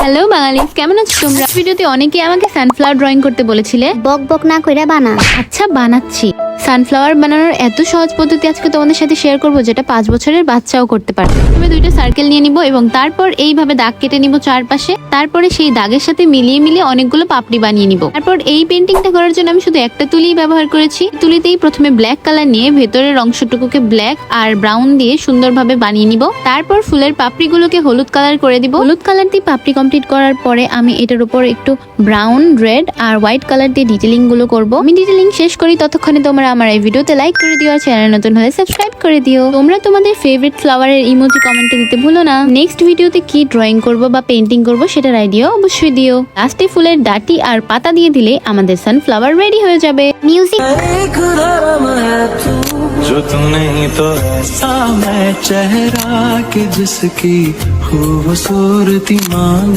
Hello বাঙালিস, কেমন আছো তোমরা? ভিডিওতে অনেকেই আমাকে সানফ্লাওয়ার ড্রয়িং করতে বলেছিলে। বক বক না কইরা বানা। আচ্ছা, বানাচ্ছি। সানফ্লাওয়ার বানানোর এত সহজ পদ্ধতি আজকে তোমাদের সাথে শেয়ার করব, যেটা 5 বছরের বাচ্চাও করতে পারে। প্রথমে 2টা সার্কেল নিয়ে নিব এবং তারপর এইভাবে দাগ কেটে নিব চারপাশে। তারপরে সেই দাগের সাথে মিলিয়ে মিলিয়ে অনেকগুলো পাপড়ি বানিয়ে নিব। তারপর এই পেন্টিংটা করার জন্য আমি শুধু একটা তুলি ব্যবহার করেছি। তুলিতেই প্রথমে ব্ল্যাক কালার নিয়ে ভেতরের অংশটুকুকে ব্ল্যাক আর ব্রাউন দিয়ে সুন্দরভাবে বানিয়ে নিব। তারপর ফুলের পাপড়িগুলোকে হলুদ কালার করে দিব। হলুদ কালার দিয়ে পাপড়ি কমপ্লিট করার পরে আমি এটার উপর একটু ব্রাউন, রেড আর হোয়াইট কালার দিয়ে ডিটেলিং গুলো করবো। আমি ডিটেলিং শেষ করি, ততক্ষণে তোমরা আমার এই ভিডিওতে লাইক করে দিও আর চ্যানেল নতুন হলে সাবস্ক্রাইব করে দিও। তোমরা তোমাদের ফেভারিট ফ্লাওয়ারের ইমোজি কমেন্টে দিতে ভুলো না। নেক্সট ভিডিওতে কি ড্রয়িং করব বা পেন্টিং করব সেটার আইডিয়া অবশ্যই দিও। লাস্টে ফুলের ডাটি আর পাতা দিয়ে দিলে আমাদের সানফ্লাওয়ার রেডি হয়ে যাবে। মিউজিক। जो तू नहीं तो ऐसा मैं चेहरा कि जिसकी खूबसूरती मांग